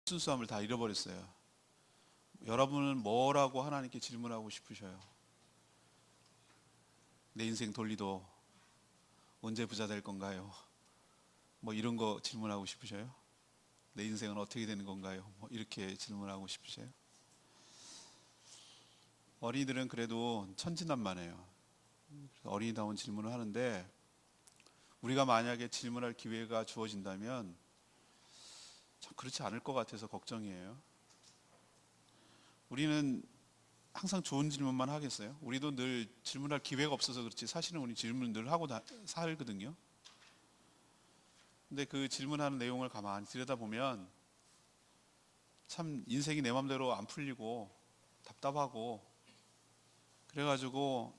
순수함을 다 잃어버렸어요. 여러분은 뭐라고 하나님께 질문하고 싶으셔요? 내 인생 돌리도 언제 부자 될 건가요? 뭐 이런 거 질문하고 싶으셔요? 내 인생은 어떻게 되는 건가요? 뭐 이렇게 질문하고 싶으세요? 어린이들은 그래도 천진난만해요. 어린이다운 질문을 하는데, 우리가 만약에 질문할 기회가 주어진다면 참 그렇지 않을 것 같아서 걱정이에요. 우리는 항상 좋은 질문만 하겠어요? 우리도 늘 질문할 기회가 없어서 그렇지 사실은 우리 질문 늘 하고 살거든요. 근데 그 질문하는 내용을 가만히 들여다보면 참 인생이 내 맘대로 안 풀리고 답답하고, 그래가지고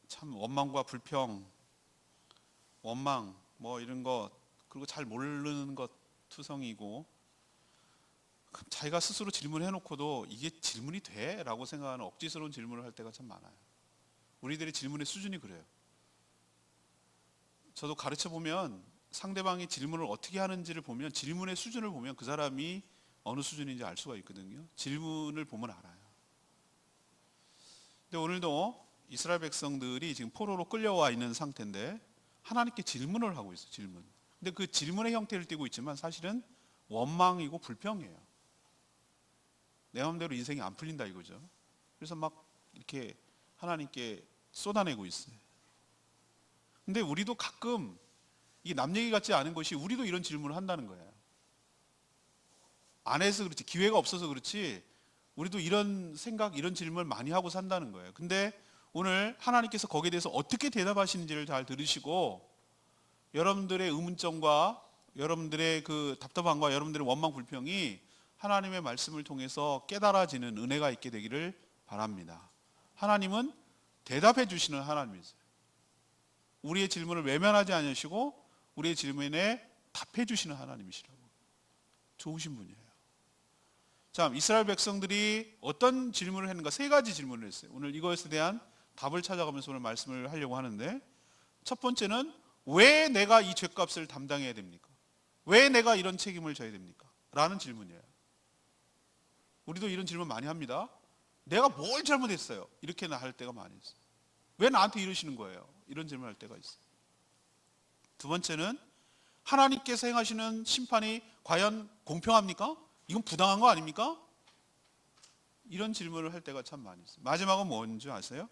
참 원망과 불평, 원망 뭐 이런 것, 그리고 잘 모르는 것 투성이고, 자기가 스스로 질문해놓고도 이게 질문이 돼? 라고 생각하는 억지스러운 질문을 할 때가 참 많아요. 우리들의 질문의 수준이 그래요. 저도 가르쳐보면 상대방이 질문을 어떻게 하는지를 보면, 질문의 수준을 보면 그 사람이 어느 수준인지 알 수가 있거든요. 질문을 보면 알아요. 근데 오늘도 이스라엘 백성들이 지금 포로로 끌려와 있는 상태인데 하나님께 질문을 하고 있어요. 질문. 근데 그 질문의 형태를 띠고 있지만 사실은 원망이고 불평이에요. 내 마음대로 인생이 안 풀린다 이거죠. 그래서 막 이렇게 하나님께 쏟아내고 있어요. 근데 우리도 가끔 이게 남 얘기 같지 않은 것이, 우리도 이런 질문을 한다는 거예요. 안 해서 그렇지, 기회가 없어서 그렇지 우리도 이런 생각, 이런 질문을 많이 하고 산다는 거예요. 근데 오늘 하나님께서 거기에 대해서 어떻게 대답하시는지를 잘 들으시고, 여러분들의 의문점과 여러분들의 그 답답함과 여러분들의 원망 불평이 하나님의 말씀을 통해서 깨달아지는 은혜가 있게 되기를 바랍니다. 하나님은 대답해 주시는 하나님이세요. 우리의 질문을 외면하지 않으시고 우리의 질문에 답해 주시는 하나님이시라고. 좋으신 분이에요. 자, 이스라엘 백성들이 어떤 질문을 했는가? 세 가지 질문을 했어요. 오늘 이것에 대한 답을 찾아가면서 오늘 말씀을 하려고 하는데, 첫 번째는 왜 내가 이 죄값을 담당해야 됩니까? 왜 내가 이런 책임을 져야 됩니까? 라는 질문이에요. 우리도 이런 질문 많이 합니다. 내가 뭘 잘못했어요? 이렇게 할 때가 많이 있어요. 왜 나한테 이러시는 거예요? 이런 질문을 할 때가 있어요. 두 번째는 하나님께서 행하시는 심판이 과연 공평합니까? 이건 부당한 거 아닙니까? 이런 질문을 할 때가 참 많이 있어요. 마지막은 뭔지 아세요?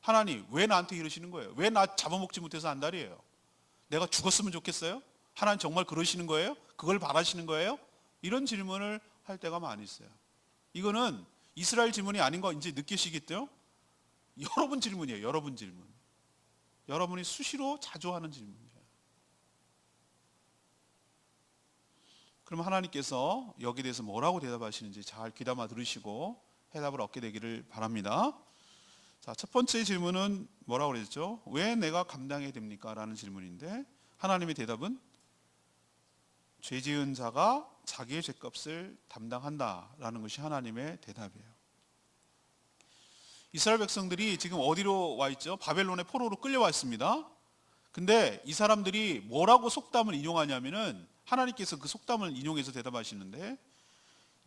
하나님 왜 나한테 이러시는 거예요? 왜 나 잡아먹지 못해서 안달이에요? 내가 죽었으면 좋겠어요? 하나님 정말 그러시는 거예요? 그걸 바라시는 거예요? 이런 질문을 할 때가 많이 있어요. 이거는 이스라엘 질문이 아닌 거 이제 느끼시겠죠? 여러분 질문이에요. 여러분 질문. 여러분이 수시로 자주 하는 질문이에요. 그럼 하나님께서 여기에 대해서 뭐라고 대답하시는지 잘 귀담아 들으시고 해답을 얻게 되기를 바랍니다. 자, 첫 번째 질문은 뭐라고 그랬죠? 왜 내가 감당해야 됩니까? 라는 질문인데, 하나님의 대답은 죄 지은 자가 자기의 죄값을 담당한다라는 것이 하나님의 대답이에요. 이스라엘 백성들이 지금 어디로 와 있죠? 바벨론의 포로로 끌려와 있습니다. 근데 이 사람들이 뭐라고 속담을 인용하냐면은, 하나님께서 그 속담을 인용해서 대답하시는데,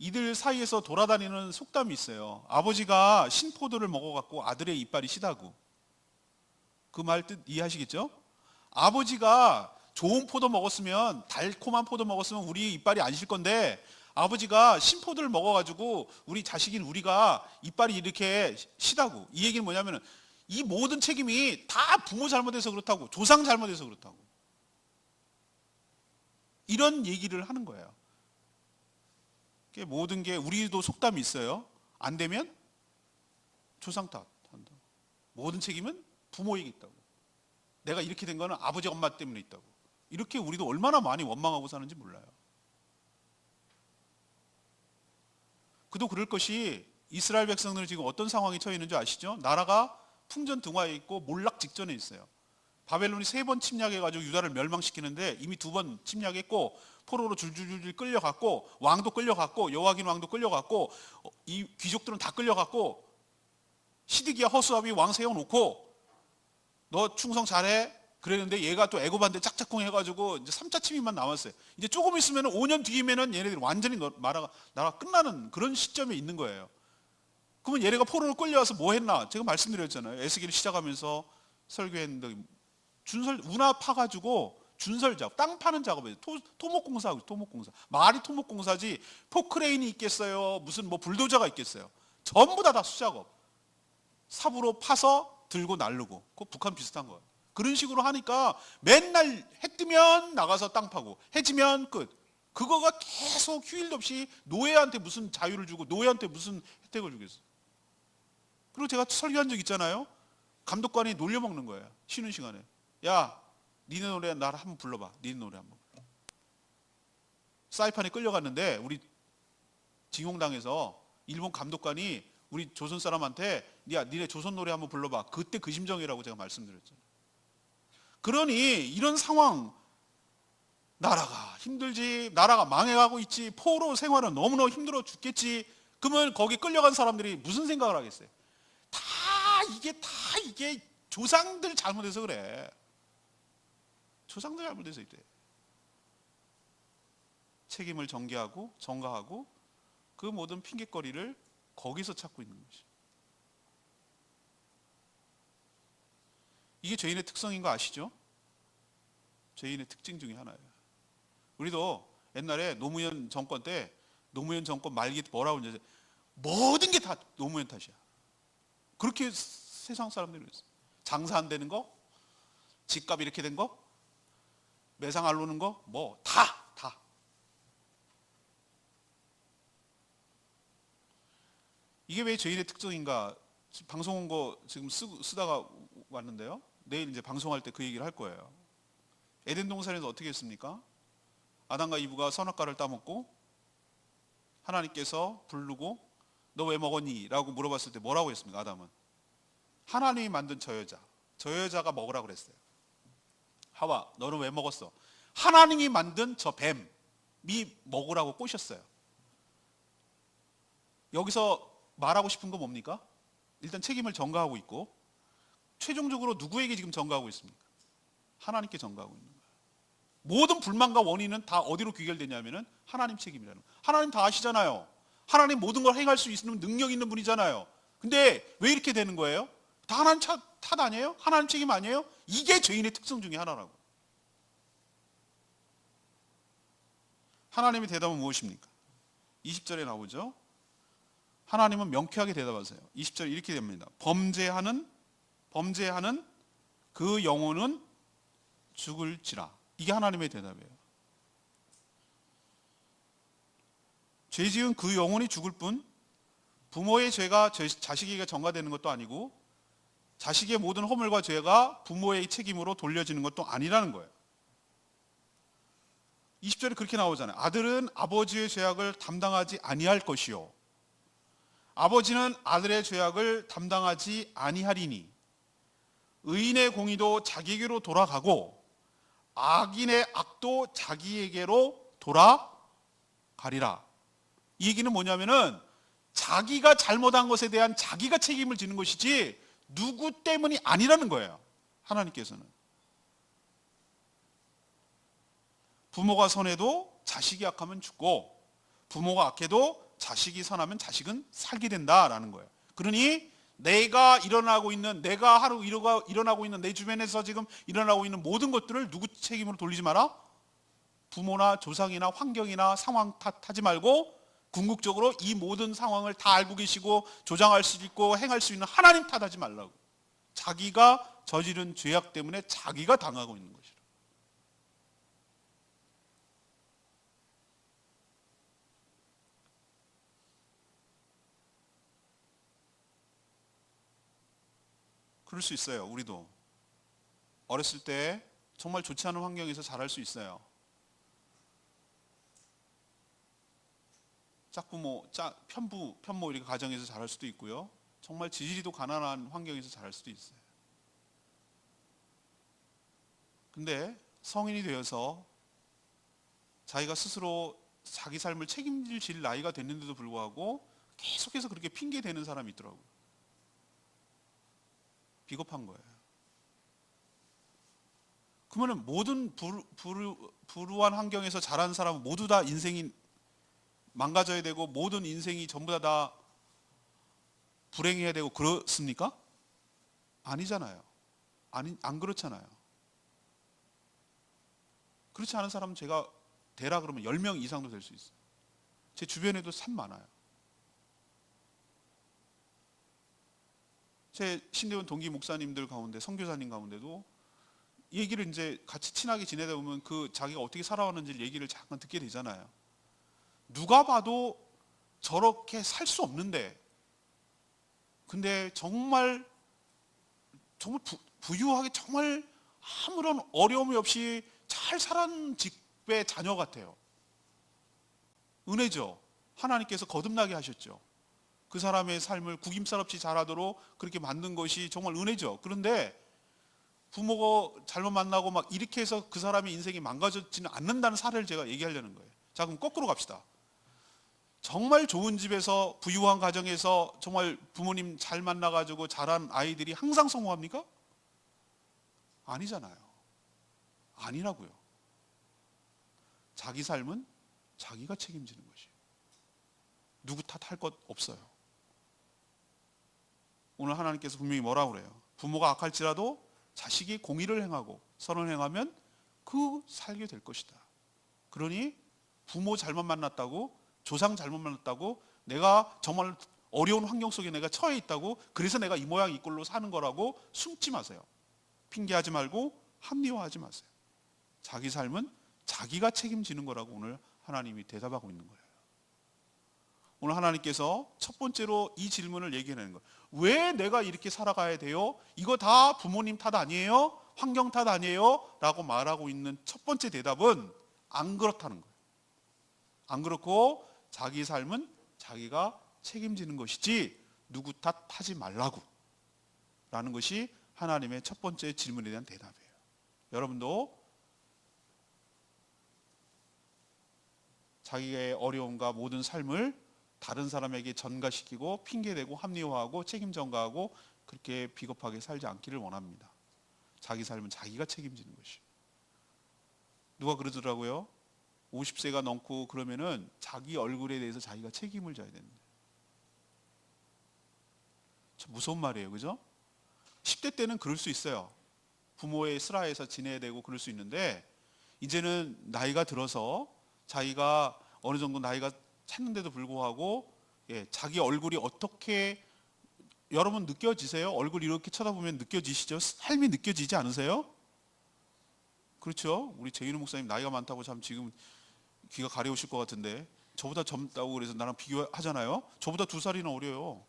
이들 사이에서 돌아다니는 속담이 있어요. 아버지가 신포도를 먹어갖고 아들의 이빨이 시다고. 그 말 뜻 이해하시겠죠? 아버지가 좋은 포도 먹었으면, 달콤한 포도 먹었으면 우리 이빨이 안 실 건데, 아버지가 신포도를 먹어가지고 우리 자식인 우리가 이빨이 이렇게 시다고. 이 얘기는 뭐냐면, 이 모든 책임이 다 부모 잘못해서 그렇다고, 조상 잘못해서 그렇다고, 이런 얘기를 하는 거예요. 모든 게, 우리도 속담이 있어요. 안 되면 조상 탓한다. 모든 책임은 부모에게 있다고. 내가 이렇게 된 거는 아버지 엄마 때문에 있다고. 이렇게 우리도 얼마나 많이 원망하고 사는지 몰라요. 그도 그럴 것이, 이스라엘 백성들은 지금 어떤 상황에 처해 있는지 아시죠? 나라가 풍전등화에 있고 몰락 직전에 있어요. 바벨론이 3번 침략해가지고 유다를 멸망시키는데 이미 2번 침략했고, 포로로 줄줄줄 끌려갔고, 왕도 끌려갔고, 여호와긴 왕도 끌려갔고, 이 귀족들은 다 끌려갔고, 시드기야 허수아비 왕 세워놓고 너 충성 잘해, 그랬는데 얘가 또 애고반대 짝짝꿍 해가지고 이제 3차 침입만 남았어요. 이제 조금 있으면 5년 뒤면은 얘네들이 완전히 나라가 끝나는 그런 시점에 있는 거예요. 그러면 얘네가 포로로 끌려와서 뭐 했나? 제가 말씀드렸잖아요. 에스겔을 시작하면서 설교했는데 운하 파가지고 준설 작업, 땅 파는 작업이에요. 토목공사하고 토목공사. 말이 토목공사지 포크레인이 있겠어요? 무슨 뭐 불도저가 있겠어요? 전부 다 수작업. 삽으로 파서 들고 날르고. 그거 북한 비슷한 거예요. 그런 식으로 하니까 맨날 해 뜨면 나가서 땅 파고 해 지면 끝. 그거가 계속 휴일도 없이 노예한테 무슨 자유를 주고 노예한테 무슨 혜택을 주겠어. 그리고 제가 설교한 적 있잖아요. 감독관이 놀려먹는 거예요. 쉬는 시간에. 야, 니네 노래 나를 한번 불러봐. 니네 노래 한번. 사이판에 끌려갔는데 우리 징용당에서 일본 감독관이 우리 조선 사람한테 야, 니네 조선 노래 한번 불러봐. 그때 그 심정이라고 제가 말씀드렸잖아요. 그러니 이런 상황, 나라가 힘들지, 나라가 망해가고 있지, 포로 생활은 너무너무 힘들어 죽겠지. 그러면 거기 끌려간 사람들이 무슨 생각을 하겠어요? 다 이게 조상들 잘못해서 그래. 조상들 잘못해서 이래. 책임을 전가하고 그 모든 핑계거리를 거기서 찾고 있는 것이. 이게 죄인의 특성인 거 아시죠? 죄인의 특징 중에 하나예요. 우리도 옛날에 노무현 정권 때 노무현 정권 말기 뭐라고 그러냐, 모든 게 다 노무현 탓이야. 그렇게 세상 사람들이 그랬어요. 장사 안 되는 거, 집값 이렇게 된 거, 매상 안 오는 거, 뭐 다. 이게 왜 죄인의 특성인가? 방송 온 거 지금 쓰다가 왔는데요. 내일 이제 방송할 때 그 얘기를 할 거예요. 에덴 동산에서 어떻게 했습니까? 아담과 이브가 선악과를 따먹고 하나님께서 부르고 너 왜 먹었니? 라고 물어봤을 때 뭐라고 했습니까? 아담은 하나님이 만든 저 여자가 먹으라고 그랬어요. 하와, 너는 왜 먹었어? 하나님이 만든 저 뱀이 먹으라고 꼬셨어요. 여기서 말하고 싶은 건 뭡니까? 일단 책임을 전가하고 있고 최종적으로 누구에게 지금 전가하고 있습니까? 하나님께 전가하고 있는 거예요. 모든 불만과 원인은 다 어디로 귀결되냐면은 하나님 책임이라는 거예요. 하나님 다 아시잖아요. 하나님 모든 걸 행할 수 있는 능력 있는 분이잖아요. 근데 왜 이렇게 되는 거예요? 다 하나님 탓 아니에요? 하나님 책임 아니에요? 이게 죄인의 특성 중에 하나라고. 하나님의 대답은 무엇입니까? 20절에 나오죠. 하나님은 명쾌하게 대답하세요. 20절 이렇게 됩니다. 범죄하는 그 영혼은 죽을지라. 이게 하나님의 대답이에요. 죄 지은 그 영혼이 죽을 뿐 부모의 죄가 자식에게 전가되는 것도 아니고 자식의 모든 허물과 죄가 부모의 책임으로 돌려지는 것도 아니라는 거예요. 20절에 그렇게 나오잖아요. 아들은 아버지의 죄악을 담당하지 아니할 것이요 아버지는 아들의 죄악을 담당하지 아니하리니 의인의 공의도 자기에게로 돌아가고 악인의 악도 자기에게로 돌아가리라. 이 얘기는 뭐냐면은 자기가 잘못한 것에 대한 자기가 책임을 지는 것이지 누구 때문이 아니라는 거예요. 하나님께서는. 부모가 선해도 자식이 악하면 죽고 부모가 악해도 자식이 선하면 자식은 살게 된다라는 거예요. 그러니 내가 일어나고 있는 내 주변에서 지금 일어나고 있는 모든 것들을 누구 책임으로 돌리지 마라? 부모나 조상이나 환경이나 상황 탓하지 말고 궁극적으로 이 모든 상황을 다 알고 계시고 조장할 수 있고 행할 수 있는 하나님 탓하지 말라고. 자기가 저지른 죄악 때문에 자기가 당하고 있는 것이라. 그럴 수 있어요. 우리도 어렸을 때 정말 좋지 않은 환경에서 자랄 수 있어요. 짝부모, 편모 이렇게 가정에서 자랄 수도 있고요. 정말 지지리도 가난한 환경에서 자랄 수도 있어요. 근데 성인이 되어서 자기가 스스로 자기 삶을 책임질 나이가 됐는데도 불구하고 계속해서 그렇게 핑계 대는 사람이 있더라고요. 비겁한 거예요. 그러면 모든 불우한 환경에서 자란 사람은 모두 다 인생이 망가져야 되고 모든 인생이 전부 다 불행해야 되고 그렇습니까? 아니잖아요. 안 그렇잖아요. 그렇지 않은 사람은 제가 되라 그러면 10명 이상도 될 수 있어요. 제 주변에도 참 많아요. 제 신대원 동기 목사님들 가운데, 선교사님 가운데도 얘기를 이제 같이 친하게 지내다 보면 그 자기가 어떻게 살아왔는지 얘기를 잠깐 듣게 되잖아요. 누가 봐도 저렇게 살 수 없는데, 근데 정말 부유하게 정말 아무런 어려움이 없이 잘 살아온 집의 자녀 같아요. 은혜죠. 하나님께서 거듭나게 하셨죠. 그 사람의 삶을 구김살 없이 자라도록 그렇게 만든 것이 정말 은혜죠. 그런데 부모가 잘못 만나고 막 이렇게 해서 그 사람의 인생이 망가져지는 않는다는 사례를 제가 얘기하려는 거예요. 자, 그럼 거꾸로 갑시다. 정말 좋은 집에서 부유한 가정에서 정말 부모님 잘 만나가지고 자란 아이들이 항상 성공합니까? 아니잖아요. 아니라고요. 자기 삶은 자기가 책임지는 것이에요. 누구 탓할 것 없어요. 오늘 하나님께서 분명히 뭐라고 그래요? 부모가 악할지라도 자식이 공의를 행하고 선을 행하면 그 살게 될 것이다. 그러니 부모 잘못 만났다고, 조상 잘못 만났다고, 내가 정말 어려운 환경 속에 내가 처해 있다고, 그래서 내가 이 모양 이 꼴로 사는 거라고 숨지 마세요. 핑계하지 말고 합리화하지 마세요. 자기 삶은 자기가 책임지는 거라고 오늘 하나님이 대답하고 있는 거예요. 오늘 하나님께서 첫 번째로 이 질문을 얘기하는 거예요. 왜 내가 이렇게 살아가야 돼요? 이거 다 부모님 탓 아니에요? 환경 탓 아니에요? 라고 말하고 있는 첫 번째 대답은 안 그렇다는 거예요. 안 그렇고 자기 삶은 자기가 책임지는 것이지 누구 탓하지 말라고 라는 것이 하나님의 첫 번째 질문에 대한 대답이에요. 여러분도 자기의 어려움과 모든 삶을 다른 사람에게 전가시키고 핑계대고 합리화하고 책임 전가하고 그렇게 비겁하게 살지 않기를 원합니다. 자기 삶은 자기가 책임지는 것이에요. 누가 그러더라고요. 50세가 넘고 그러면은 자기 얼굴에 대해서 자기가 책임을 져야 된다. 참 무서운 말이에요. 그죠? 10대 때는 그럴 수 있어요. 부모의 슬하에서 지내야 되고 그럴 수 있는데, 이제는 나이가 들어서 자기가 어느 정도 나이가 찼는데도 불구하고 자기 얼굴이 어떻게, 여러분 느껴지세요? 얼굴 이렇게 쳐다보면 느껴지시죠? 삶이 느껴지지 않으세요? 그렇죠? 우리 재윤우 목사님 나이가 많다고 참 지금 귀가 가려우실 것 같은데, 저보다 젊다고 그래서 나랑 비교하잖아요. 저보다 2살이나 어려요.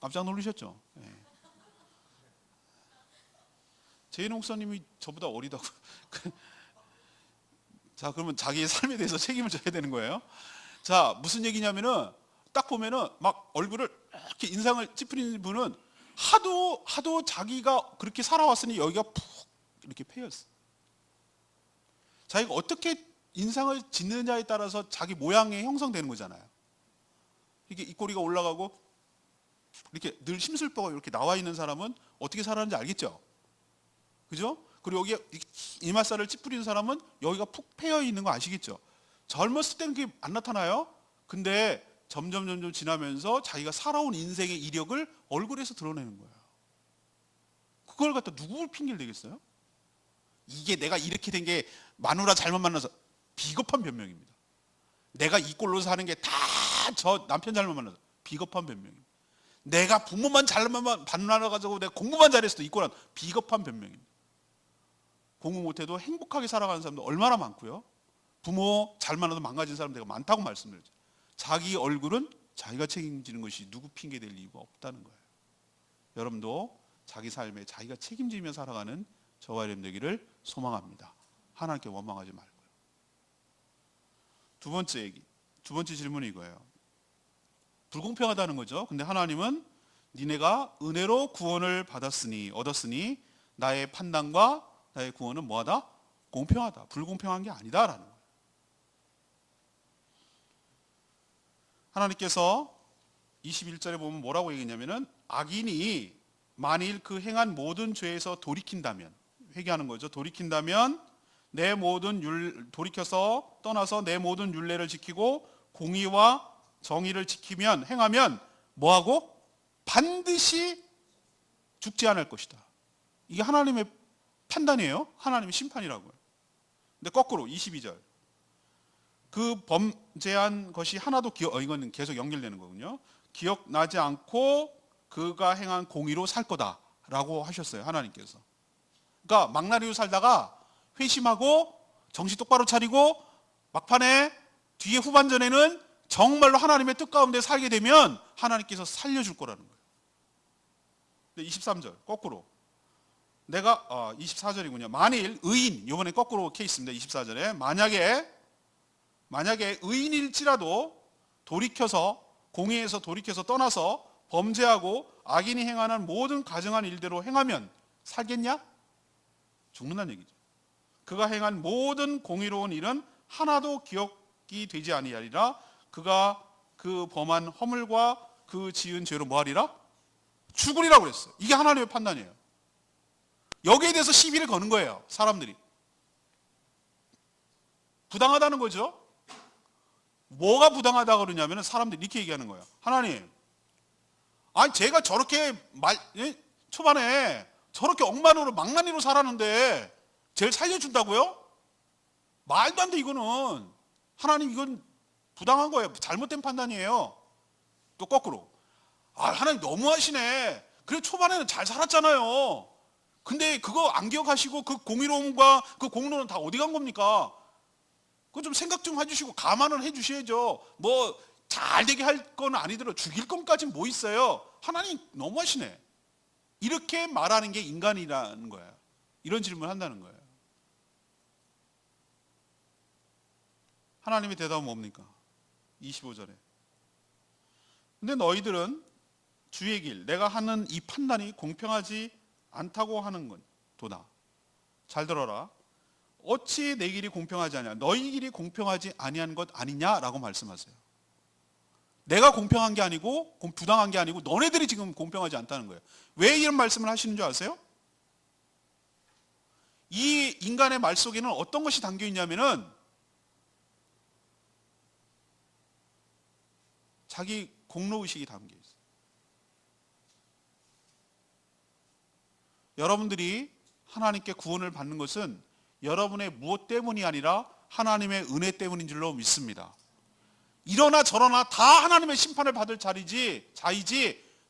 깜짝 놀라셨죠? 네. 재윤우 목사님이 저보다 어리다고. 자, 그러면 자기의 삶에 대해서 책임을 져야 되는 거예요. 자, 무슨 얘기냐면은 딱 보면은 막 얼굴을 이렇게 인상을 찌푸리는 분은 하도 자기가 그렇게 살아왔으니 여기가 푹 이렇게 패였어. 자기가 어떻게 인상을 짓느냐에 따라서 자기 모양이 형성되는 거잖아요. 이게 입꼬리가 올라가고 이렇게 늘 심술보가 이렇게 나와 있는 사람은 어떻게 살았는지 알겠죠? 그죠? 그리고 여기에 이마살을 찌푸리는 사람은 여기가 푹 패여 있는 거 아시겠죠? 젊었을 때는 그게 안 나타나요. 근데 점점 지나면서 자기가 살아온 인생의 이력을 얼굴에서 드러내는 거예요. 그걸 갖다 누구를 핑계를 대겠어요? 이게 내가 이렇게 된 게 마누라 잘못 만나서, 비겁한 변명입니다. 내가 이 꼴로 사는 게 다 저 남편 잘못 만나서, 비겁한 변명입니다. 내가 부모만 잘만 만나가지고 내가 공부만 잘했어도 이 꼴은 비겁한 변명입니다. 공부 못해도 행복하게 살아가는 사람도 얼마나 많고요. 부모 잘 만나도 망가진 사람들이 많다고 말씀드렸죠. 자기 얼굴은 자기가 책임지는 것이 누구 핑계 댈 이유가 없다는 거예요. 여러분도 자기 삶에 자기가 책임지며 살아가는 저와 여러분 되기를 소망합니다. 하나님께 원망하지 말고요. 두 번째 질문이 이거예요. 불공평하다는 거죠. 근데 하나님은 니네가 은혜로 구원을 얻었으니 나의 판단과 나의 구원은 뭐하다? 공평하다. 불공평한 게 아니다라는 거예요. 하나님께서 21절에 보면 뭐라고 얘기했냐면은, 악인이 만일 그 행한 모든 죄에서 돌이킨다면, 회개하는 거죠. 돌이킨다면 돌이켜서 떠나서 내 모든 율례를 지키고 공의와 정의를 지키면 행하면 뭐하고? 반드시 죽지 않을 것이다. 이게 하나님의 판단이에요. 하나님의 심판이라고요. 근데 거꾸로 22절. 그 범죄한 것이 하나도 이거는 계속 연결되는 거군요. 기억나지 않고 그가 행한 공의로 살 거다라고 하셨어요. 하나님께서. 그러니까 망나니로 살다가 회심하고 정신 똑바로 차리고 막판에 뒤에 후반전에는 정말로 하나님의 뜻 가운데 살게 되면 하나님께서 살려줄 거라는 거예요. 근데 23절 거꾸로. 24절이군요. 만일 의인, 이번에 거꾸로 케이스입니다. 24절에 만약에 의인일지라도 돌이켜서 공의에서 돌이켜서 떠나서 범죄하고 악인이 행하는 모든 가증한 일대로 행하면 살겠냐? 죽는다는 얘기죠. 그가 행한 모든 공의로운 일은 하나도 기억이 되지 아니하리라. 그가 그 범한 허물과 그 지은 죄로 뭐하리라? 죽으리라고 그랬어요. 이게 하나님의 판단이에요. 여기에 대해서 시비를 거는 거예요. 사람들이. 부당하다는 거죠. 뭐가 부당하다고 그러냐면 사람들이 이렇게 얘기하는 거예요. 하나님, 아니 제가 저렇게 초반에 저렇게 억만으로 망나니로 살았는데 쟤를 살려준다고요? 말도 안 돼. 이거는 하나님, 이건 부당한 거예요. 잘못된 판단이에요. 또 거꾸로, 하나님 너무하시네. 그래 초반에는 잘 살았잖아요. 근데 그거 안 기억하시고 그 공의로움과 그 공로는 다 어디 간 겁니까? 그거 좀 생각 좀 해주시고 감안을 해주셔야죠. 뭐 잘 되게 할 건 아니더라도 죽일 건까지는 뭐 있어요. 하나님 너무하시네. 이렇게 말하는 게 인간이라는 거예요. 이런 질문을 한다는 거예요. 하나님의 대답은 뭡니까? 25절에. 근데 너희들은 주의 길, 내가 하는 이 판단이 공평하지 않다고 하는 건 도다. 잘 들어라. 어찌 내 길이 공평하지 않냐? 너희 길이 공평하지 아니한 것 아니냐라고 말씀하세요. 내가 공평한 게 아니고 부당한 게 아니고 너네들이 지금 공평하지 않다는 거예요. 왜 이런 말씀을 하시는 줄 아세요? 이 인간의 말 속에는 어떤 것이 담겨 있냐면은 자기 공로의식이 담겨 있어요. 여러분들이 하나님께 구원을 받는 것은 여러분의 무엇 때문이 아니라 하나님의 은혜 때문인 줄로 믿습니다. 이러나 저러나 다 하나님의 심판을 받을 자이지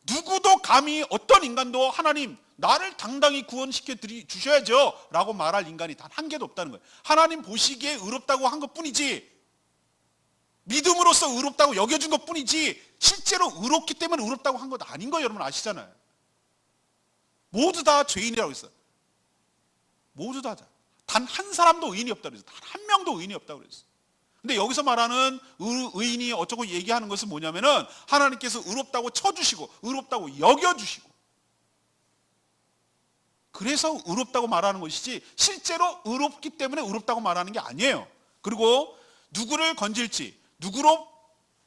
누구도 감히 어떤 인간도 하나님 나를 당당히 구원시켜 주셔야죠 라고 말할 인간이 단 한 개도 없다는 거예요. 하나님 보시기에 의롭다고 한 것뿐이지, 믿음으로써 의롭다고 여겨준 것뿐이지 실제로 의롭기 때문에 의롭다고 한 것 아닌 거 여러분 아시잖아요. 모두 다 죄인이라고 했어요. 모두 다. 단 한 사람도 의인이 없다고 그랬어요. 단 한 명도 의인이 없다고 그랬어요. 근데 여기서 말하는 의인이 어쩌고 얘기하는 것은 뭐냐면은 하나님께서 의롭다고 쳐주시고 의롭다고 여겨주시고 그래서 의롭다고 말하는 것이지 실제로 의롭기 때문에 의롭다고 말하는 게 아니에요. 그리고 누구를 건질지 누구로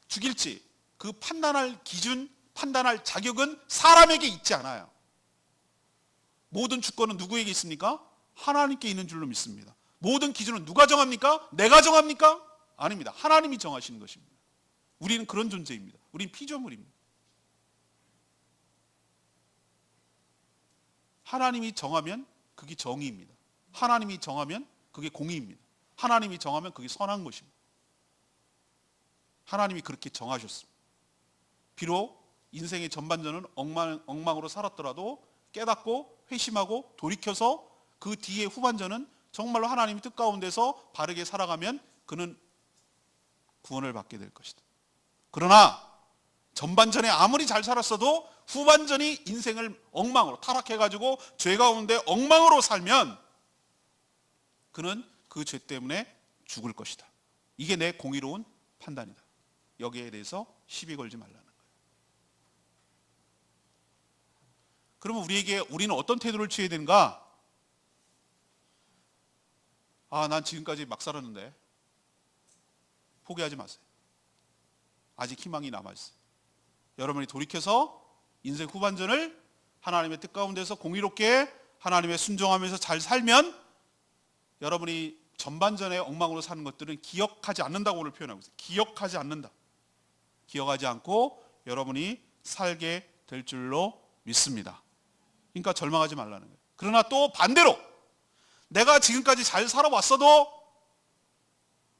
죽일지 그 판단할 기준, 판단할 자격은 사람에게 있지 않아요. 모든 주권은 누구에게 있습니까? 하나님께 있는 줄로 믿습니다. 모든 기준은 누가 정합니까? 내가 정합니까? 아닙니다. 하나님이 정하시는 것입니다. 우리는 그런 존재입니다. 우리는 피조물입니다. 하나님이 정하면 그게 정의입니다. 하나님이 정하면 그게 공의입니다. 하나님이 정하면 그게 선한 것입니다. 하나님이 그렇게 정하셨습니다. 비록 인생의 전반전은 엉망으로 살았더라도 깨닫고 회심하고 돌이켜서 그 뒤에 후반전은 정말로 하나님의 뜻 가운데서 바르게 살아가면 그는 구원을 받게 될 것이다. 그러나 전반전에 아무리 잘 살았어도 후반전이 인생을 엉망으로 타락해가지고 죄 가운데 엉망으로 살면 그는 그 죄 때문에 죽을 것이다. 이게 내 공의로운 판단이다. 여기에 대해서 시비 걸지 말라는 거예요. 그러면 우리는 어떤 태도를 취해야 되는가? 난 지금까지 막 살았는데 포기하지 마세요. 아직 희망이 남아있어요. 여러분이 돌이켜서 인생 후반전을 하나님의 뜻 가운데서 공의롭게 하나님의 순종하면서 잘 살면 여러분이 전반전에 엉망으로 사는 것들은 기억하지 않는다고 오늘 표현하고 있어요. 기억하지 않는다. 기억하지 않고 여러분이 살게 될 줄로 믿습니다. 그러니까 절망하지 말라는 거예요. 그러나 또 반대로 내가 지금까지 잘 살아왔어도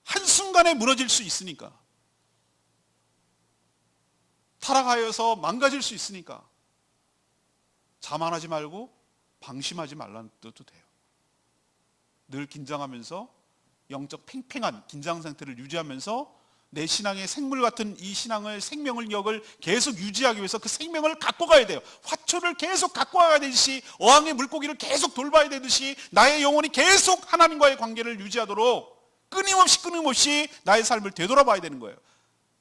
한순간에 무너질 수 있으니까, 타락하여서 망가질 수 있으니까 자만하지 말고 방심하지 말라는 뜻도 돼요. 늘 긴장하면서 영적 팽팽한 긴장 상태를 유지하면서 내 신앙의 생물 같은 이 신앙을, 생명력을 계속 유지하기 위해서 그 생명을 갖고 가야 돼요. 화초를 계속 갖고 가야 되듯이, 어항의 물고기를 계속 돌봐야 되듯이 나의 영혼이 계속 하나님과의 관계를 유지하도록 끊임없이 나의 삶을 되돌아봐야 되는 거예요.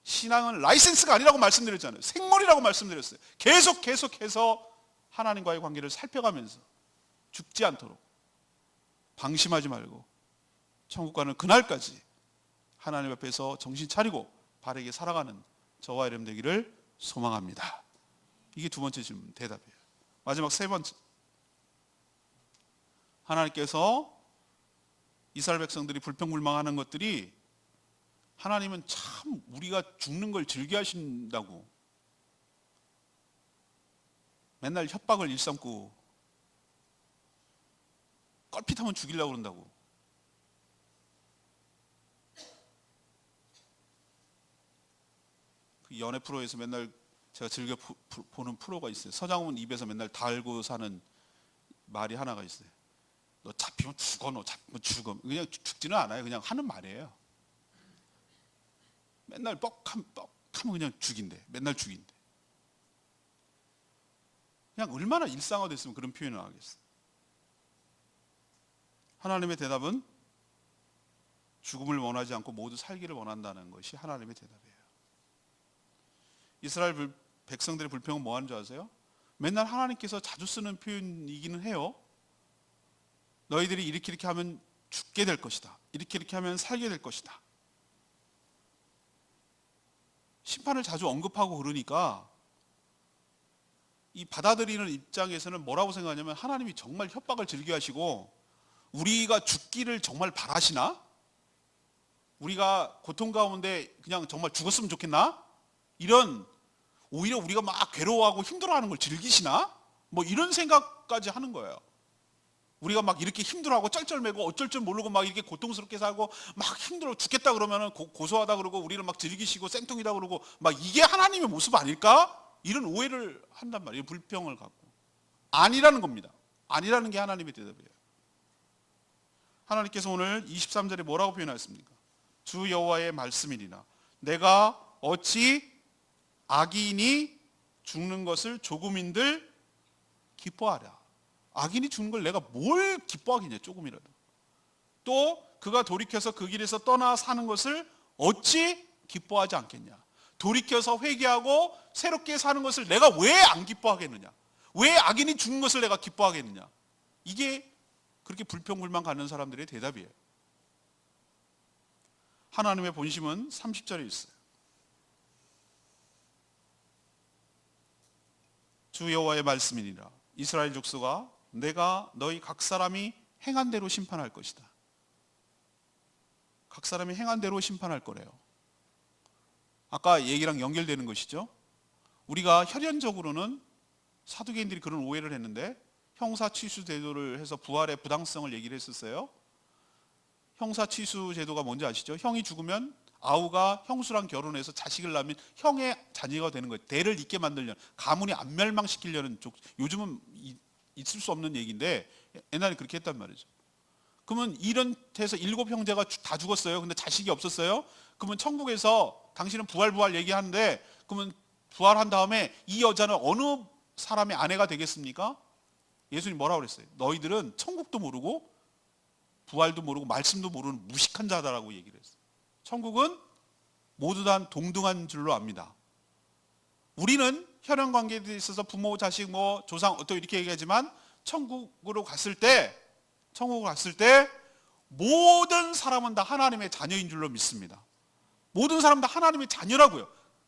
신앙은 라이센스가 아니라고 말씀드렸잖아요. 생물이라고 말씀드렸어요. 계속해서 하나님과의 관계를 살펴가면서 죽지 않도록 방심하지 말고 천국 가는 그날까지 하나님 앞에서 정신 차리고 바르게 살아가는 저와 여러분 되기를 소망합니다. 이게 두 번째 질문 대답이에요. 마지막 세 번째, 하나님께서 이스라엘 백성들이 불평불만하는 것들이 하나님은 참 우리가 죽는 걸 즐겨 하신다고 맨날 협박을 일삼고 껄핏하면 죽이려고 그런다고. 그 연애 프로에서 맨날 제가 즐겨 보는 프로가 있어요. 서장훈 입에서 맨날 달고 사는 말이 하나가 있어요. 너 잡히면 죽어, 너 잡히면 죽어. 그냥 죽지는 않아요. 그냥 하는 말이에요. 맨날 뻑하면 그냥 죽인대. 맨날 죽인대. 그냥 얼마나 일상화됐으면 그런 표현을 하겠어요. 하나님의 대답은 죽음을 원하지 않고 모두 살기를 원한다는 것이 하나님의 대답이에요. 이스라엘 백성들의 불평은 뭐 하는 줄 아세요? 맨날 하나님께서 자주 쓰는 표현이기는 해요. 너희들이 이렇게 하면 죽게 될 것이다. 이렇게 하면 살게 될 것이다. 심판을 자주 언급하고 그러니까 이 받아들이는 입장에서는 뭐라고 생각하냐면 하나님이 정말 협박을 즐겨 하시고 우리가 죽기를 정말 바라시나? 우리가 고통 가운데 그냥 정말 죽었으면 좋겠나? 이런, 오히려 우리가 막 괴로워하고 힘들어하는 걸 즐기시나? 뭐 이런 생각까지 하는 거예요. 우리가 막 이렇게 힘들어하고 쩔쩔매고 어쩔 줄 모르고 막 이렇게 고통스럽게 살고 막 힘들어 죽겠다 그러면은 고소하다 그러고 우리를 막 즐기시고 생뚱이다 그러고 막 이게 하나님의 모습 아닐까? 이런 오해를 한단 말이에요. 불평을 갖고. 아니라는 겁니다. 아니라는 게 하나님의 대답이에요. 하나님께서 오늘 23절에 뭐라고 표현하셨습니까? 주 여호와의 말씀이니라. 내가 어찌 악인이 죽는 것을 조금인들 기뻐하랴. 악인이 죽는 걸 내가 뭘 기뻐하겠냐, 조금이라도. 또 그가 돌이켜서 그 길에서 떠나 사는 것을 어찌 기뻐하지 않겠냐. 돌이켜서 회개하고 새롭게 사는 것을 내가 왜 안 기뻐하겠느냐. 왜 악인이 죽는 것을 내가 기뻐하겠느냐. 이게 그렇게 불평불만 갖는 사람들의 대답이에요. 하나님의 본심은 30절에 있어요. 주 여호와의 말씀이니라. 이스라엘 족속아, 내가 너희 각 사람이 행한 대로 심판할 것이다. 각 사람이 행한 대로 심판할 거래요. 아까 얘기랑 연결되는 것이죠. 우리가 혈연적으로는 사두개인들이 그런 오해를 했는데 형사취수 제도를 해서 부활의 부당성을 얘기를 했었어요. 형사취수 제도가 뭔지 아시죠? 형이 죽으면 아우가 형수랑 결혼해서 자식을 낳으면 형의 자녀가 되는 거예요. 대를 잇게 만들려는, 가문이 안 멸망시키려는 쪽. 요즘은 있을 수 없는 얘기인데 옛날에 그렇게 했단 말이죠. 그러면 이런 데서 7 형제가 다 죽었어요. 근데 자식이 없었어요. 그러면 천국에서 당신은 부활 얘기하는데 그러면 부활한 다음에 이 여자는 어느 사람의 아내가 되겠습니까? 예수님 뭐라고 그랬어요? 너희들은 천국도 모르고 부활도 모르고 말씀도 모르는 무식한 자다라고 얘기를 했어요. 천국은 모두 다 동등한 줄로 압니다. 우리는 혈연 관계에 있어서 부모, 자식, 뭐 조상 또 이렇게 얘기하지만 천국으로 갔을 때 모든 사람은 다 하나님의 자녀인 줄로 믿습니다. 모든 사람 다 하나님의 자녀라고요.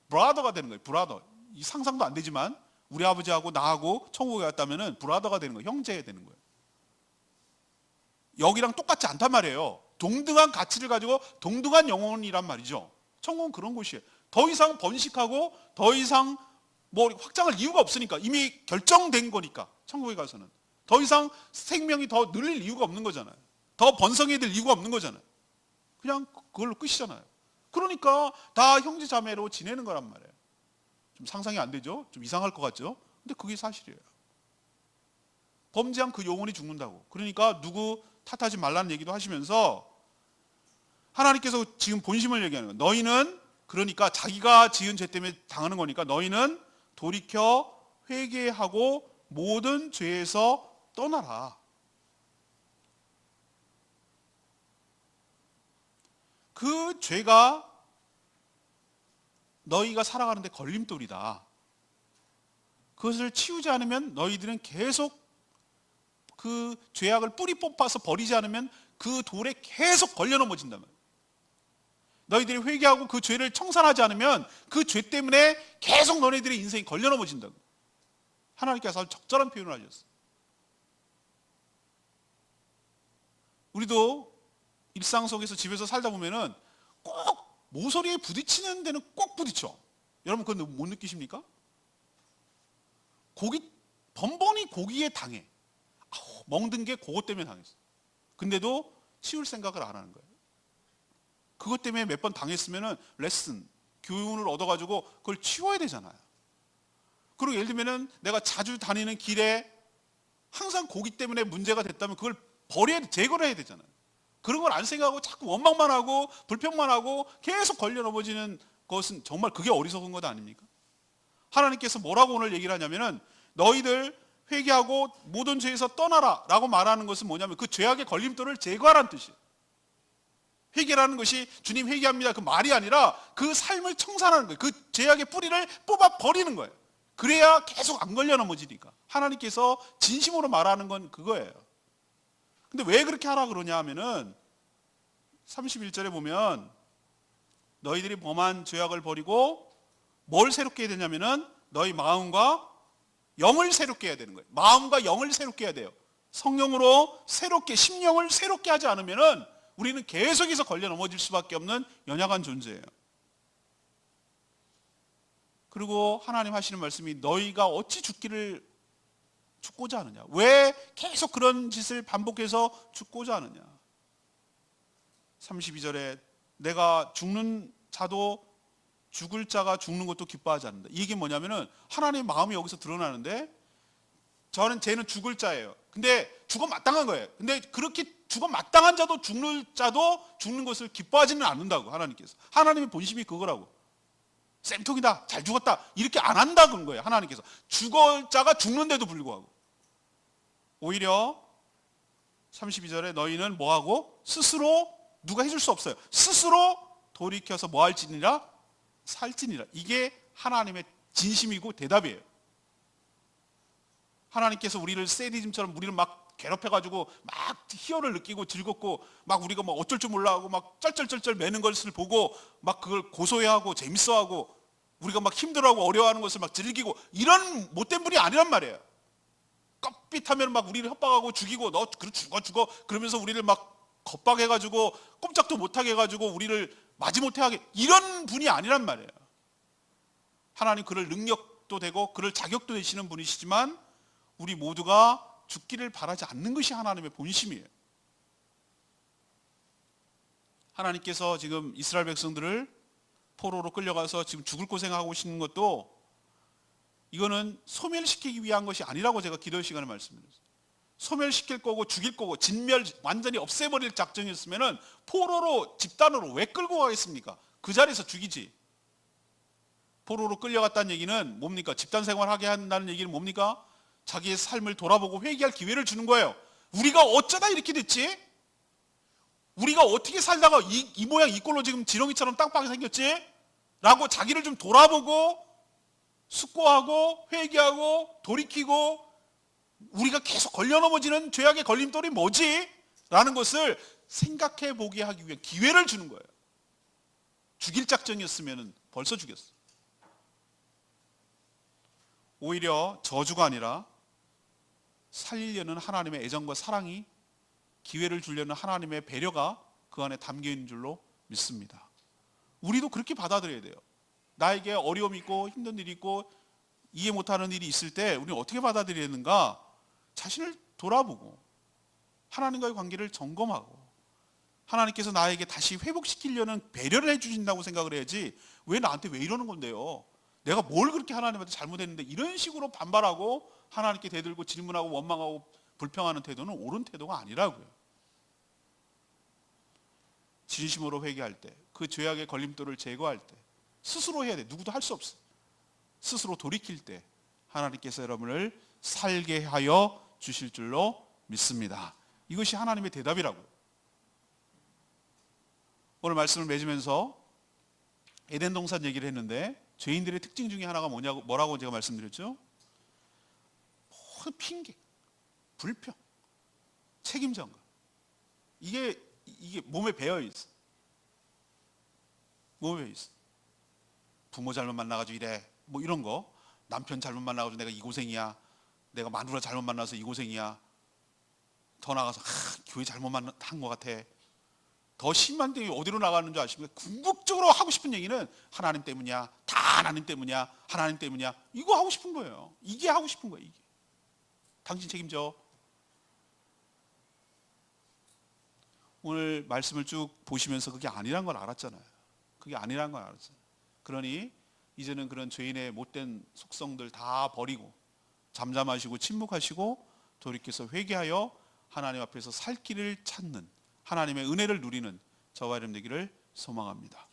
브라더가 되는 거예요. 브라더. 이 상상도 안 되지만 우리 아버지하고 나하고 천국에 갔다면은 브라더가 되는 거예요. 형제가 되는 거예요. 여기랑 똑같지 않단 말이에요. 동등한 가치를 가지고 동등한 영혼이란 말이죠. 천국은 그런 곳이에요. 더 이상 번식하고 더 이상 뭐 확장할 이유가 없으니까, 이미 결정된 거니까. 천국에 가서는 더 이상 생명이 더 늘릴 이유가 없는 거잖아요. 더 번성해야 될 이유가 없는 거잖아요. 그냥 그걸로 끝이잖아요. 그러니까 다 형제 자매로 지내는 거란 말이에요. 좀 상상이 안 되죠? 좀 이상할 것 같죠? 근데 그게 사실이에요. 범죄한 그 영혼이 죽는다고. 그러니까 누구 탓하지 말라는 얘기도 하시면서 하나님께서 지금 본심을 얘기하는 거예요. 너희는, 그러니까 자기가 지은 죄 때문에 당하는 거니까 너희는 돌이켜 회개하고 모든 죄에서 떠나라. 그 죄가 너희가 살아가는데 걸림돌이다. 그것을 치우지 않으면 너희들은 계속 그 죄악을 뿌리 뽑아서 버리지 않으면 그 돌에 계속 걸려 넘어진단 말이에요. 너희들이 회개하고 그 죄를 청산하지 않으면 그 죄 때문에 계속 너희들의 인생이 걸려 넘어진다고. 하나님께서 아주 적절한 표현을 하셨어요. 우리도 일상 속에서 집에서 살다 보면은 꼭 모서리에 부딪히는 데는 꼭 부딪혀. 여러분 그건 못 느끼십니까? 번번이 고기에 당해. 멍든 게 그것 때문에 당했어. 근데도 치울 생각을 안 하는 거예요. 그것 때문에 몇 번 당했으면은 레슨, 교훈을 얻어가지고 그걸 치워야 되잖아요. 그리고 예를 들면은 내가 자주 다니는 길에 항상 고기 때문에 문제가 됐다면 그걸 제거를 해야 되잖아요. 그런 걸 안 생각하고 자꾸 원망만 하고 불평만 하고 계속 걸려 넘어지는 것은 정말 그게 어리석은 것 아닙니까? 하나님께서 뭐라고 오늘 얘기를 하냐면은 너희들 회개하고 모든 죄에서 떠나라 라고 말하는 것은 뭐냐면 그 죄악의 걸림돌을 제거하라는 뜻이에요. 회개라는 것이 주님 회개합니다 그 말이 아니라 그 삶을 청산하는 거예요. 그 죄악의 뿌리를 뽑아 버리는 거예요. 그래야 계속 안 걸려 넘어지니까. 하나님께서 진심으로 말하는 건 그거예요. 근데 왜 그렇게 하라 그러냐 하면은 31절에 보면 너희들이 범한 죄악을 버리고 뭘 새롭게 해야 되냐면은 너희 마음과 영을 새롭게 해야 되는 거예요. 마음과 영을 새롭게 해야 돼요. 성령으로 새롭게, 심령을 새롭게 하지 않으면은 우리는 계속해서 걸려 넘어질 수밖에 없는 연약한 존재예요. 그리고 하나님 하시는 말씀이 너희가 어찌 죽고자 하느냐? 왜 계속 그런 짓을 반복해서 죽고자 하느냐? 32절에 내가 죽는 자도 죽을 자가 죽는 것도 기뻐하지 않는다. 이게 뭐냐면은 하나님의 마음이 여기서 드러나는데 쟤는 죽을 자예요. 근데 죽어 마땅한 거예요. 근데 그렇게 죽어 마땅한 자도 죽는 것을 기뻐하지는 않는다고 하나님께서. 하나님의 본심이 그거라고. 쌤통이다, 잘 죽었다 이렇게 안 한다는 거예요. 하나님께서. 죽을 자가 죽는데도 불구하고 오히려 32절에 너희는 뭐하고 스스로 누가 해줄 수 없어요. 스스로 돌이켜서 뭐 할지니라 살지니라. 이게 하나님의 진심이고 대답이에요. 하나님께서 우리를 세디즘처럼 우리를 막 괴롭혀가지고 막 희열을 느끼고 즐겁고 막 우리가 막 어쩔 줄 몰라하고 막 쩔쩔쩔쩔 매는 것을 보고 막 그걸 고소해하고 재밌어하고 우리가 막 힘들어하고 어려워하는 것을 막 즐기고 이런 못된 분이 아니란 말이에요. 껍빛하면 막 우리를 협박하고 죽이고 너 죽어 그러면서 우리를 막 겁박해가지고 꼼짝도 못하게 해가지고 우리를 마지못해 하게, 이런 분이 아니란 말이에요. 하나님 그럴 능력도 되고 그럴 자격도 되시는 분이시지만 우리 모두가 죽기를 바라지 않는 것이 하나님의 본심이에요. 하나님께서 지금 이스라엘 백성들을 포로로 끌려가서 지금 죽을 고생하고 계시는 것도 이거는 소멸시키기 위한 것이 아니라고 제가 기도 시간에 말씀드렸어요. 소멸시킬 거고 죽일 거고 진멸 완전히 없애버릴 작정이었으면 포로로 집단으로 왜 끌고 가겠습니까? 그 자리에서 죽이지. 포로로 끌려갔다는 얘기는 뭡니까? 집단 생활하게 한다는 얘기는 뭡니까? 자기의 삶을 돌아보고 회개할 기회를 주는 거예요. 우리가 어쩌다 이렇게 됐지? 우리가 어떻게 살다가 이 모양 이 꼴로 지금 지렁이처럼 땅파게 생겼지? 라고 자기를 좀 돌아보고 숙고하고 회개하고 돌이키고 우리가 계속 걸려 넘어지는 죄악의 걸림돌이 뭐지? 라는 것을 생각해 보게 하기 위한 기회를 주는 거예요. 죽일 작정이었으면 벌써 죽였어. 오히려 저주가 아니라 살리려는 하나님의 애정과 사랑이 기회를 주려는 하나님의 배려가 그 안에 담겨 있는 줄로 믿습니다. 우리도 그렇게 받아들여야 돼요. 나에게 어려움이 있고 힘든 일이 있고 이해 못하는 일이 있을 때 우리는 어떻게 받아들여야 하는가? 자신을 돌아보고 하나님과의 관계를 점검하고 하나님께서 나에게 다시 회복시키려는 배려를 해주신다고 생각을 해야지, 왜 나한테 왜 이러는 건데요? 내가 뭘 그렇게 하나님한테 잘못했는데, 이런 식으로 반발하고 하나님께 대들고 질문하고 원망하고 불평하는 태도는 옳은 태도가 아니라고요. 진심으로 회개할 때, 그 죄악의 걸림돌을 제거할 때 스스로 해야 돼. 누구도 할 수 없어. 스스로 돌이킬 때 하나님께서 여러분을 살게 하여 주실 줄로 믿습니다. 이것이 하나님의 대답이라고요. 오늘 말씀을 맺으면서 에덴 동산 얘기를 했는데, 죄인들의 특징 중에 하나가 뭐라고 제가 말씀드렸죠? 모든 핑계, 불평, 책임 전가. 이게 몸에 배어 있어. 몸에 배어 있어. 부모 잘못 만나가지고 이래, 뭐 이런 거. 남편 잘못 만나가지고 내가 이 고생이야. 내가 마누라 잘못 만나서 이 고생이야. 더 나가서 교회 잘못 만난 것 같아. 더 심한 데 어디로 나가는 줄 아십니까? 궁극적으로 하고 싶은 얘기는 하나님 때문이야, 다 하나님 때문이야, 하나님 때문이야. 이거 하고 싶은 거예요. 이게 하고 싶은 거예요. 이게. 당신 책임져. 오늘 말씀을 쭉 보시면서 그게 아니란 걸 알았잖아요. 그게 아니란 걸 알았잖아요. 그러니 이제는 그런 죄인의 못된 속성들 다 버리고 잠잠하시고 침묵하시고 돌이켜서 회개하여 하나님 앞에서 살 길을 찾는, 하나님의 은혜를 누리는 저와 여러분 되기를 소망합니다.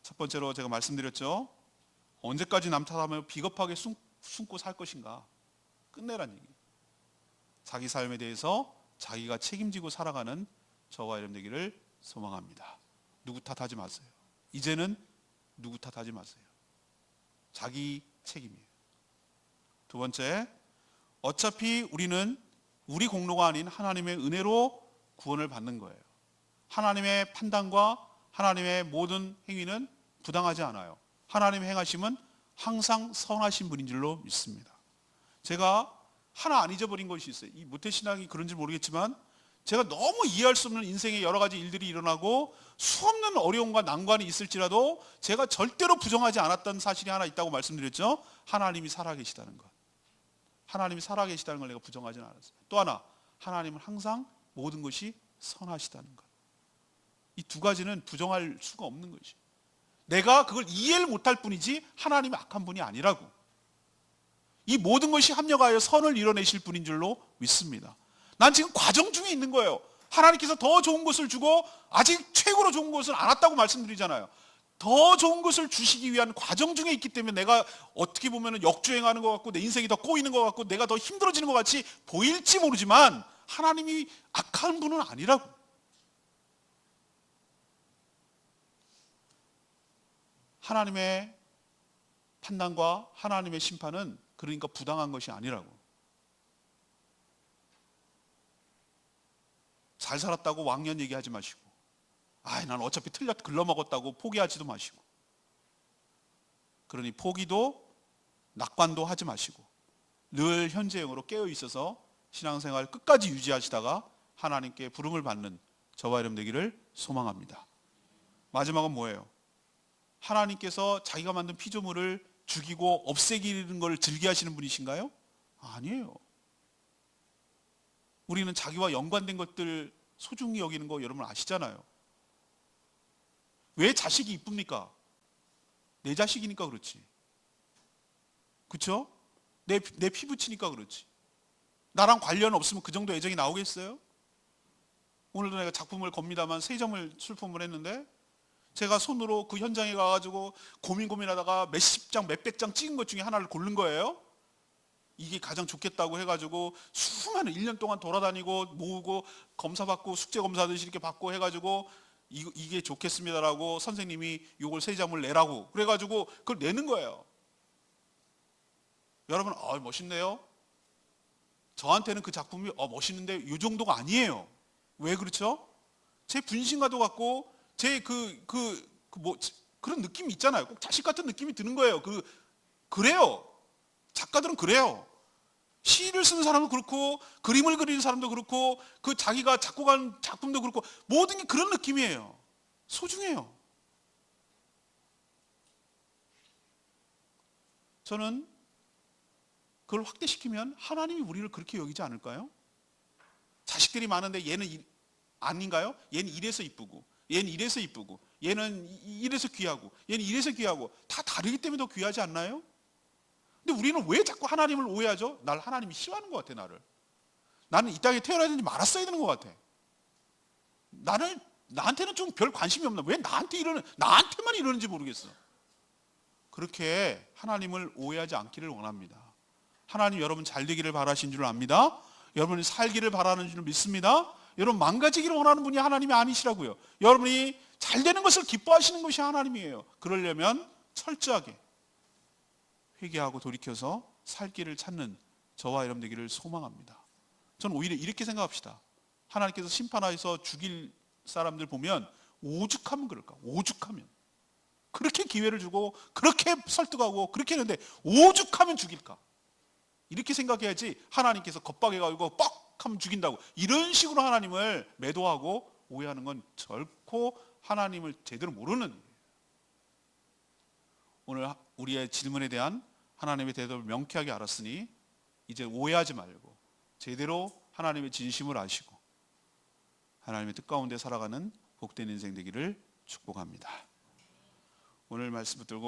첫 번째로 제가 말씀드렸죠. 언제까지 남 탓하며 비겁하게 숨고 살 것인가. 끝내란 얘기예요. 자기 삶에 대해서 자기가 책임지고 살아가는 저와 여러분 되기를 소망합니다. 누구 탓하지 마세요. 이제는 누구 탓하지 마세요. 자기 책임이에요. 두 번째, 어차피 우리는 우리 공로가 아닌 하나님의 은혜로 구원을 받는 거예요. 하나님의 판단과 하나님의 모든 행위는 부당하지 않아요. 하나님의 행하심은 항상 선하신 분인 줄로 믿습니다. 제가 하나 안 잊어버린 것이 있어요. 이 모태신앙이 그런지 모르겠지만, 제가 너무 이해할 수 없는 인생의 여러 가지 일들이 일어나고 수없는 어려움과 난관이 있을지라도 제가 절대로 부정하지 않았던 사실이 하나 있다고 말씀드렸죠. 하나님이 살아계시다는 것. 하나님이 살아계시다는 걸 내가 부정하지는 않았어요. 또 하나, 하나님은 항상 모든 것이 선하시다는 것. 이 두 가지는 부정할 수가 없는 것이죠. 내가 그걸 이해를 못할 뿐이지 하나님이 악한 분이 아니라고. 이 모든 것이 합력하여 선을 이뤄내실 분인 줄로 믿습니다. 난 지금 과정 중에 있는 거예요. 하나님께서 더 좋은 것을 주고 아직 최고로 좋은 것은 안 왔다고 말씀드리잖아요. 더 좋은 것을 주시기 위한 과정 중에 있기 때문에 내가 어떻게 보면 역주행하는 것 같고 내 인생이 더 꼬이는 것 같고 내가 더 힘들어지는 것 같이 보일지 모르지만, 하나님이 악한 분은 아니라고. 하나님의 판단과 하나님의 심판은 그러니까 부당한 것이 아니라고. 잘 살았다고 왕년 얘기하지 마시고, 난 어차피 글러먹었다고 포기하지도 마시고, 그러니 포기도 낙관도 하지 마시고 늘 현재형으로 깨어 있어서 신앙생활 끝까지 유지하시다가 하나님께 부름을 받는 저와 여러분 되기를 소망합니다. 마지막은 뭐예요? 하나님께서 자기가 만든 피조물을 죽이고 없애기는 걸 즐겨하시는 분이신가요? 아니에요. 우리는 자기와 연관된 것들 소중히 여기는 거 여러분 아시잖아요. 왜 자식이 이쁩니까? 내 자식이니까 그렇지. 그렇죠? 내 피부치니까 그렇지. 나랑 관련 없으면 그 정도 애정이 나오겠어요? 오늘도 내가 작품을 겁니다만 3점을 출품을 했는데, 제가 손으로 그 현장에 가가지고 고민하다가 몇십 장, 몇백 장 찍은 것 중에 하나를 고른 거예요. 이게 가장 좋겠다고 해가지고 수많은 1년 동안 돌아다니고 모으고 검사받고 숙제 검사하듯이 이렇게 받고 해가지고 이게 좋겠습니다라고 선생님이 요걸 3점을 내라고 그래가지고 그걸 내는 거예요. 여러분, 멋있네요. 저한테는 그 작품이 멋있는데 이 정도가 아니에요. 왜 그렇죠? 제 분신과도 같고 제 그런 느낌이 있잖아요. 꼭 자식 같은 느낌이 드는 거예요. 그래요. 작가들은 그래요. 시를 쓰는 사람도 그렇고 그림을 그리는 사람도 그렇고 그 자기가 작곡한 작품도 그렇고 모든 게 그런 느낌이에요. 소중해요. 저는 그걸 확대시키면 하나님이 우리를 그렇게 여기지 않을까요? 자식들이 많은데 얘는 아닌가요? 얘는 이래서 이쁘고 얘는 이래서 이쁘고 얘는 이래서 귀하고 얘는 이래서 귀하고 다 다르기 때문에 더 귀하지 않나요? 근데 우리는 왜 자꾸 하나님을 오해하죠? 날 하나님이 싫어하는 것 같아. 나는 이 땅에 태어나야 되는지 말았어야 되는 것 같아. 나한테는 좀 별 관심이 없나? 왜 나한테만 이러는지 모르겠어. 그렇게 하나님을 오해하지 않기를 원합니다. 하나님 여러분 잘 되기를 바라신 줄 압니다. 여러분이 살기를 바라는 줄 믿습니다. 여러분 망가지기를 원하는 분이 하나님이 아니시라고요. 여러분이 잘 되는 것을 기뻐하시는 것이 하나님이에요. 그러려면 철저하게 회개하고 돌이켜서 살 길을 찾는 저와 여러분 되기를 소망합니다. 저는 오히려 이렇게 생각합시다. 하나님께서 심판하여서 죽일 사람들 보면 오죽하면 그럴까? 오죽하면 그렇게 기회를 주고 그렇게 설득하고 그렇게 했는데 오죽하면 죽일까? 이렇게 생각해야지 하나님께서 겁박해가지고 뻑 하면 죽인다고 이런 식으로 하나님을 매도하고 오해하는 건 결코 하나님을 제대로 모르는 거예요. 오늘 우리의 질문에 대한 하나님의 대답을 명쾌하게 알았으니 이제 오해하지 말고 제대로 하나님의 진심을 아시고 하나님의 뜻 가운데 살아가는 복된 인생 되기를 축복합니다. 오늘 말씀 붙들고